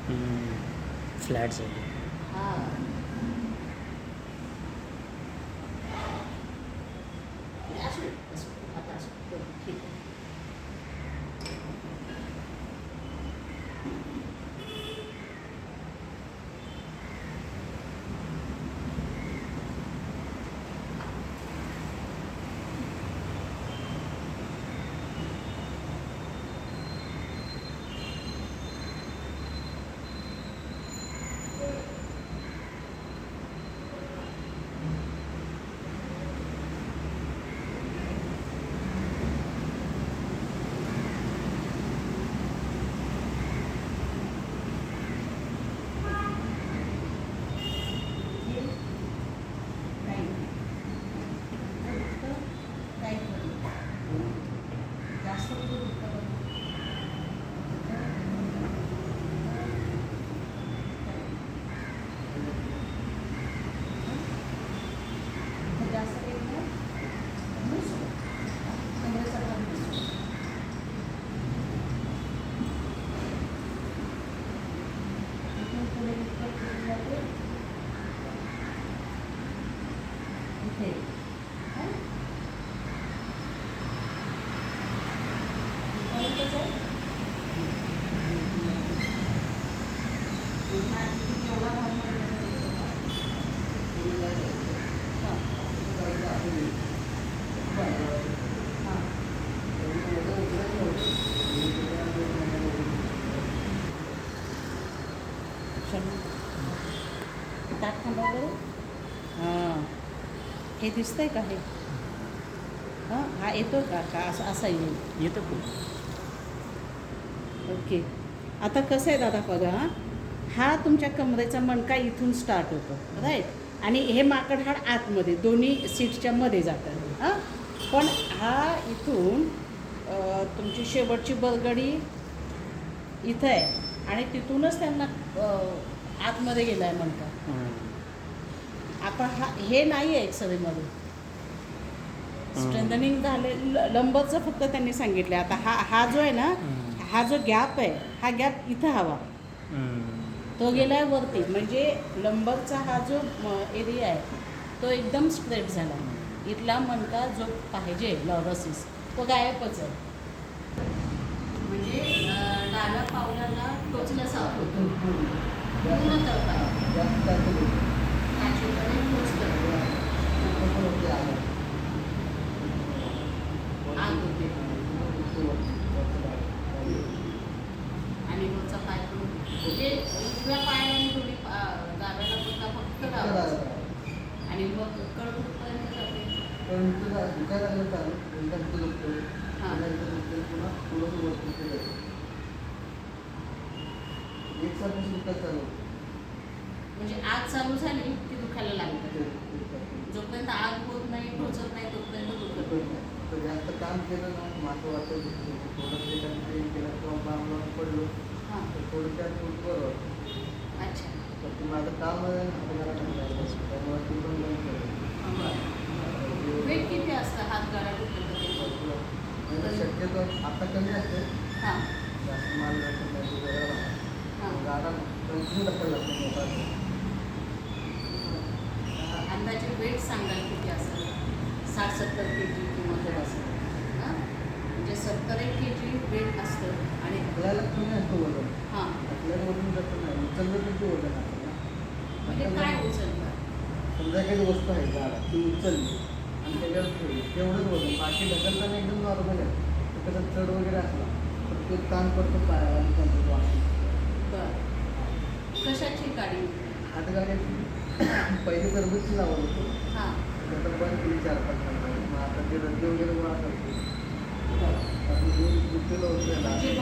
Flat झाली. हां. असू असू आता असू ठीक आहे. हां, हे दिसतंय का हे? हां, हा येतो का का असा येईल? येतं खूप. ओके. आता कसं आहे दादा बघा, हा तुमच्या कमरेचा मणका इथून स्टार्ट होतो, राईट? आणि हे माकडहाड आतमध्ये दोन्ही सीटच्या मध्ये जातं. हां, पण हा इथून तुमची शेवटची बलगडी इथं आहे आणि तिथूनच त्यांना आतमध्ये गेला आहे मणका. आता हा हे नाही आहे एक्सरेमध्ये स्ट्रेंथनिंग झाले. लंबरचं फक्त त्यांनी सांगितलं. आता हा जो आहे ना, हा जो गॅप आहे, हा गॅप इथं हवा, तो गेला आहे वरती. म्हणजे लंबरचा हा जो एरिया आहे तो एकदम स्ट्रेट झाला. इथला मणका जो पाहिजे लॉरसिस तो गायबच आहे. म्हणजे डाव्या पावलाला टोचल्यासारखं होतं पूर्ण तळपाय ॲक्च्युअली टोचलं आग होते आणि वरचा पाय पण म्हणजे उजव्या पायाला आणि दोन्ही डाव्याला पण फक्त लावायचं आणि मग कळपर्यंत जाते. म्हणजे आग चालू झाली की दुखायला लागतं. जोपर्यंत आग होत नाही टोचत नाही तोपर्यंत दुखत नाही. जास्त काम केलं ना माझं वाटतं थोडं केलं किंवा बांबला पडलो थोडं त्यात बरं. अच्छा. तर ते माझं काम आहे त्यामुळे ती पण बंद केलं. वेट किती असतं हात गाड्या दुखत शक्यतो आता कमी असते. हां जास्त माल गाडा कंटिन्यू टाकायला लागतो मोबाईल. अंदाजे वेट सांगाल किती असेल? 60-70 kg किंवा जर असेल हां म्हणजे 70-1 kg वेट असतं. आणि आपल्याला कमी असतो वजन. हां आपल्याला वजन जास्त नाही उचललं किती वजन आहे म्हणजे काय उचलतं? समजा एखादी वस्तू आहे गाडा ती उचलली आणि त्याच्यावर ठेवली तेवढंच वजन बाकी ढकलताना एकदम नॉर्मल आहे. त्याचा चढ वगैरे असला तर तो ताण पडतो पायाला आणि त्यांचं वाटतो. बरं. कशाची गाडी? हातगाड्याची पहिली तरबूजची लावत होतो. हां नंतर बंद केली 4-5 महिने. मग आता ते रद्दी वगैरे गोळा करतो. बरं. असं दूध दुधलेलं होतं त्याला. म्हणजे